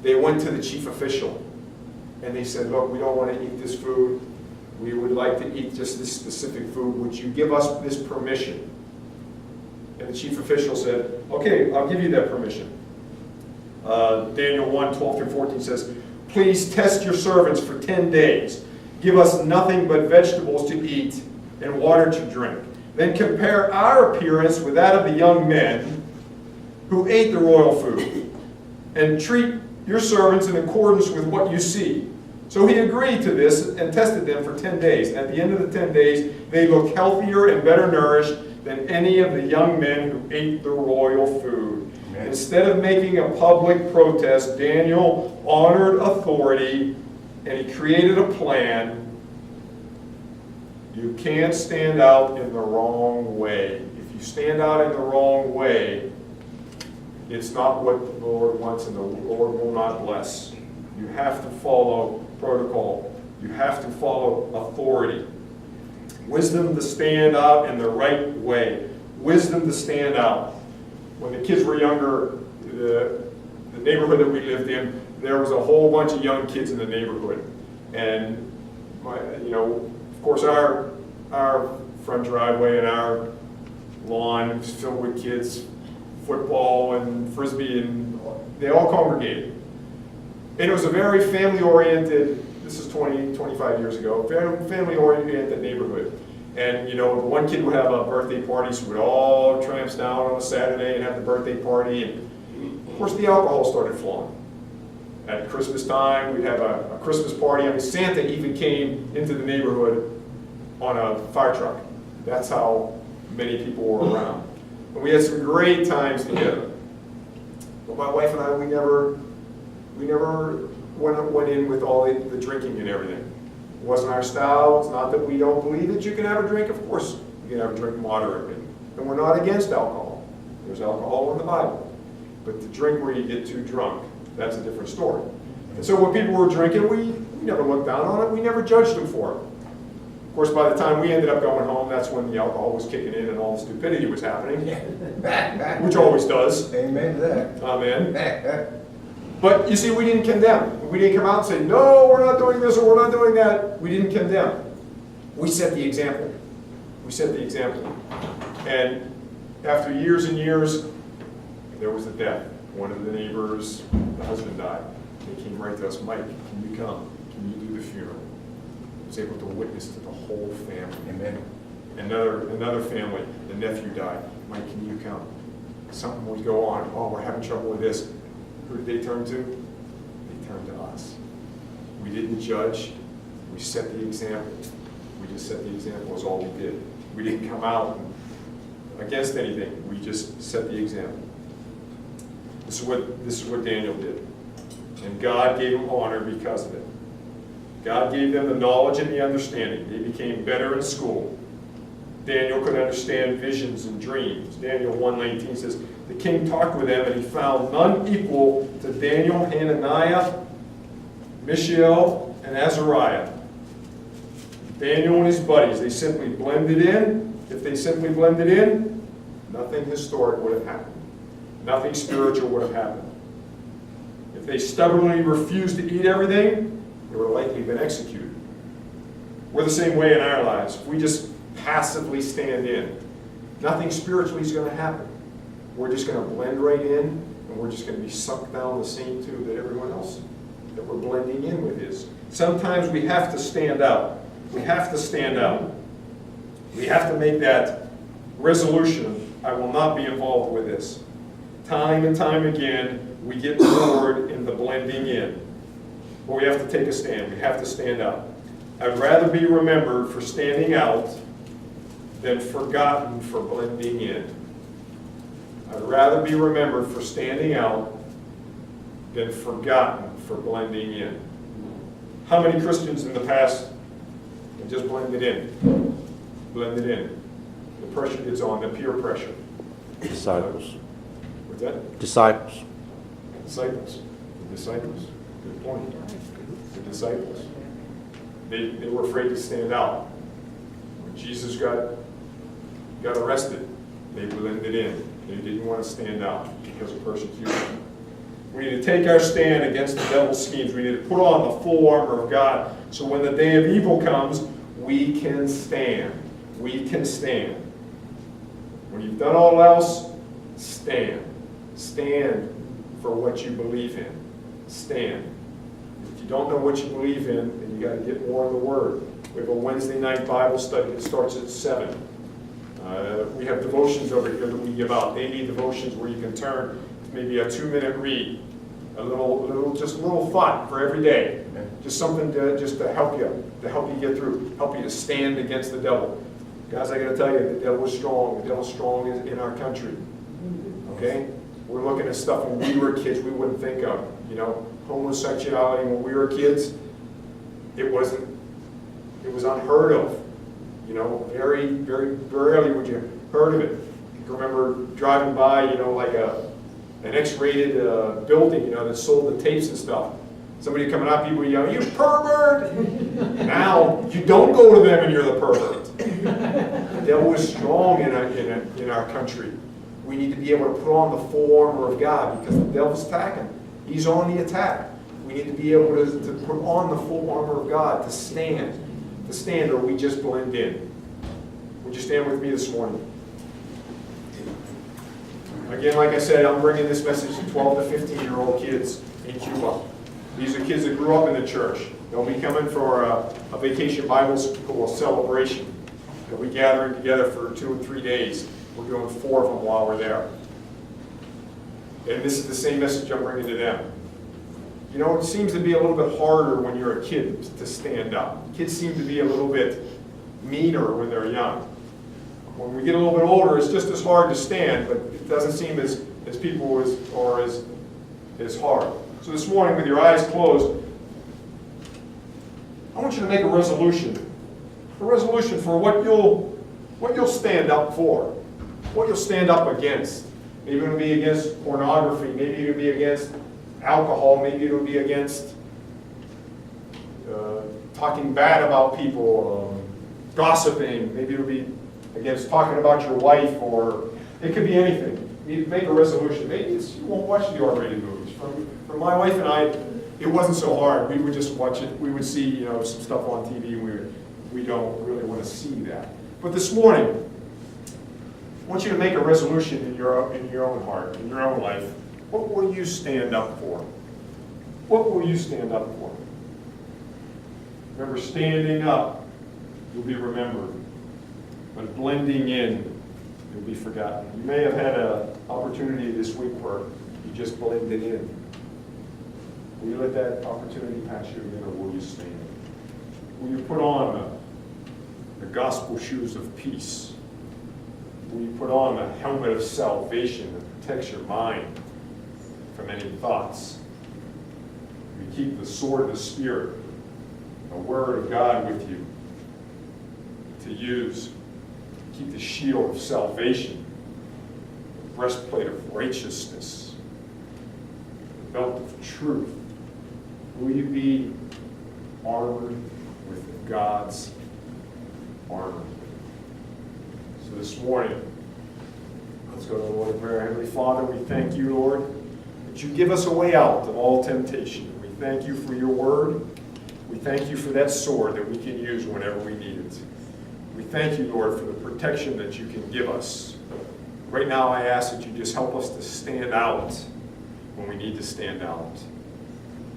they went to the chief official and they said, look, we don't want to eat this food. We would like to eat just this specific food. Would you give us this permission? And the chief official said, okay, I'll give you that permission. Daniel 1:12-14 says, please test your servants for 10 days. Give us nothing but vegetables to eat and water to drink. Then compare our appearance with that of the young men who ate the royal food, and treat your servants in accordance with what you see. So he agreed to this and tested them for 10 days. At the end of the 10 days, they looked healthier and better nourished than any of the young men who ate the royal food. Amen. Instead of making a public protest, Daniel honored authority and he created a plan. You can't stand out in the wrong way. If you stand out in the wrong way, it's not what the Lord wants, and the Lord will not bless. You have to follow protocol. You have to follow authority. Wisdom to stand out in the right way. Wisdom to stand out. When the kids were younger, the neighborhood that we lived in, there was a whole bunch of young kids in the neighborhood. And, of course, our front driveway and our lawn was filled with kids, football and frisbee, and they all congregated. And it was a very family-oriented, this is 25 years ago, very family-oriented neighborhood. And, one kid would have a birthday party, so we'd all tramps down on a Saturday and have the birthday party. And, of course, the alcohol started flowing. At Christmas time, we'd have a Christmas party. I mean, Santa even came into the neighborhood on a fire truck. That's how many people were around. And we had some great times together. But my wife and I, we never went in with all the drinking and everything. It wasn't our style. It's not that we don't believe that you can have a drink. Of course, you can have a drink moderately. And we're not against alcohol. There's alcohol in the Bible. But to drink where you get too drunk, that's a different story. And so when people were drinking, we never looked down on it. We never judged them for it. Of course, by the time we ended up going home, that's when the alcohol was kicking in and all the stupidity was happening, which always does. Amen to that. Amen. But you see, we didn't condemn. We didn't come out and say, no, we're not doing this or we're not doing that. We didn't condemn. We set the example. We set the example. And after years and years, there was a death. One of the neighbors, the husband died. They came right to us, Mike, can you come? Can you do the funeral? I was able to witness to the whole family. Amen. Another family, the nephew died. Mike, can you come? Something would go on. Oh, we're having trouble with this. Who did they turn to? They turned to us. We didn't judge. We set the example. We just set the example is all we did. We didn't come out against anything. We just set the example. This is what Daniel did. And God gave him honor because of it. God gave them the knowledge and the understanding. They became better in school. Daniel could understand visions and dreams. Daniel 1:19 says, the king talked with them, and he found none equal to Daniel, Hananiah, Mishael, and Azariah. Daniel and his buddies, they simply blended in. If they simply blended in, nothing historic would have happened. Nothing spiritual would have happened. If they stubbornly refused to eat everything, they would have likely been executed. We're the same way in our lives. If we just passively stand in, nothing spiritually is going to happen. We're just going to blend right in, and we're just going to be sucked down the same tube that everyone else that we're blending in with is. Sometimes we have to stand out. We have to stand out. We have to make that resolution. I will not be involved with this. Time and time again, we get bored in the blending in. But we have to take a stand. We have to stand out. I'd rather be remembered for standing out than forgotten for blending in. I'd rather be remembered for standing out than forgotten for blending in. How many Christians in the past have just blended in? Blended in. The pressure gets on, the peer pressure. Disciples. What's that? Disciples. Disciples. The disciples. Good point. The disciples. They were afraid to stand out. When Jesus got arrested, they blended in. They didn't want to stand out because of persecution. We need to take our stand against the devil's schemes. We need to put on the full armor of God, so when the day of evil comes, we can stand. We can stand. When you've done all else, stand. Stand for what you believe in. Stand. If you don't know what you believe in, then you got to get more in the Word. We have a Wednesday night Bible study that starts at 7. We have devotions over here that we give out. Daily devotions where you can turn to maybe a 2-minute read, just a little thought for every day, just something to help you get through, help you to stand against the devil. Guys, I got to tell you, the devil is strong. The devil's strong in our country. Okay, we're looking at stuff when we were kids we wouldn't think of. You know, homosexuality when we were kids, it was unheard of. You know, very, very rarely would you heard of it. I remember driving by, you know, like an X-rated building, you know, that sold the tapes and stuff. Somebody coming up, people yelling, "You pervert!" Now, you don't go to them and you're the pervert. The devil is strong in our country. We need to be able to put on the full armor of God because the devil's attacking. He's on the attack. We need to be able to put on the full armor of God to stand. To stand, or we just blend in. Would you stand with me this morning? Again, like I said, I'm bringing this message to 12 to 15-year-old kids in Cuba. These are kids that grew up in the church. They'll be coming for a vacation Bible school celebration. They'll be gathering together for 2 or 3 days. We're doing 4 of them while we're there. And this is the same message I'm bringing to them. You know, it seems to be a little bit harder when you're a kid to stand up. Kids seem to be a little bit meaner when they're young. When we get a little bit older, it's just as hard to stand, but it doesn't seem as hard. So this morning, with your eyes closed, I want you to make a resolution for what you'll stand up for, what you'll stand up against. Maybe it'll be against pornography. Maybe it'll be against alcohol. Maybe it'll be against talking bad about people, gossiping. Maybe it'll be against talking about your wife, or it could be anything. You make a resolution. Maybe you won't watch the R-rated movies. For my wife and I, it wasn't so hard. We would just watch it. We would see, you know, some stuff on TV, and we don't really want to see that. But this morning, I want you to make a resolution in your own heart, in your own life. What will you stand up for? What will you stand up for? Remember, standing up, you'll be remembered. But blending in, you'll be forgotten. You may have had an opportunity this week where you just blended in. Will you let that opportunity pass you again, or will you stand? Will you put on the gospel shoes of peace? Will you put on the helmet of salvation that protects your mind from any thoughts? Will you keep the sword of the Spirit, the Word of God with you to use? Keep the shield of salvation, the breastplate of righteousness, the belt of truth. Will you be armored with God's armor? So this morning, let's go to the Lord in prayer. Heavenly Father, we thank you, Lord, that you give us a way out of all temptation. We thank you for your word. We thank you for that sword that we can use whenever we need it. We thank you, Lord, for the protection that you can give us. Right now, I ask that you just help us to stand out when we need to stand out.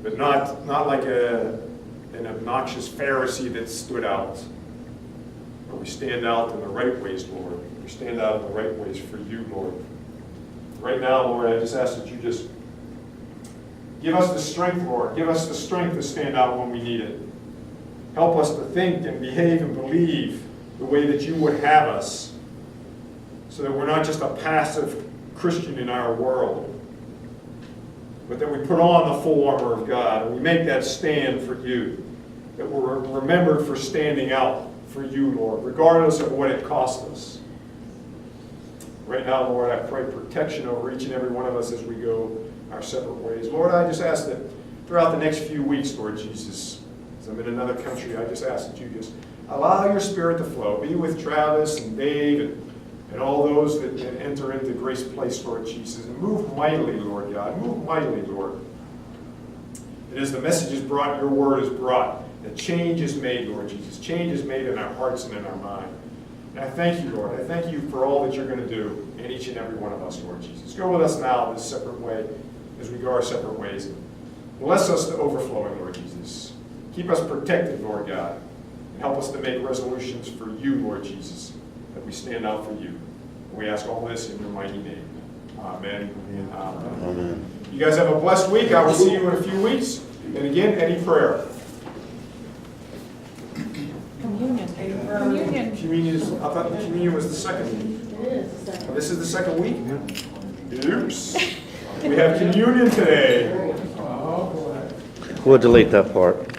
But not like an obnoxious Pharisee that stood out. But we stand out in the right ways, Lord. We stand out in the right ways for you, Lord. Right now, Lord, I just ask that you just give us the strength, Lord. Give us the strength to stand out when we need it. Help us to think and behave and believe the way that you would have us, so that we're not just a passive Christian in our world, but that we put on the full armor of God and we make that stand for you, that we're remembered for standing out for you, Lord, regardless of what it costs us. Right now, Lord, I pray protection over each and every one of us as we go our separate ways. Lord, I just ask that throughout the next few weeks, Lord Jesus, as I'm in another country, I just ask that you just allow your Spirit to flow. Be with Travis and Dave and and all those that enter into Grace Place, Lord Jesus. And move mightily, Lord God. Move mightily, Lord. And as the message is brought, your word is brought, that change is made, Lord Jesus. Change is made in our hearts and in our mind. And I thank you, Lord. I thank you for all that you're going to do in each and every one of us, Lord Jesus. Go with us now this separate way, as we go our separate ways. Bless us to overflowing, Lord Jesus. Keep us protected, Lord God. And help us to make resolutions for you, Lord Jesus, that we stand out for you. And we ask all this in your mighty name. Amen. Amen. Amen. You guys have a blessed week. I will see you in a few weeks. And again, any prayer. Communion. Communion. Communion is, I thought the communion was the second week. It is the second. This is the second week? Oops. We have communion today. We'll delete that part.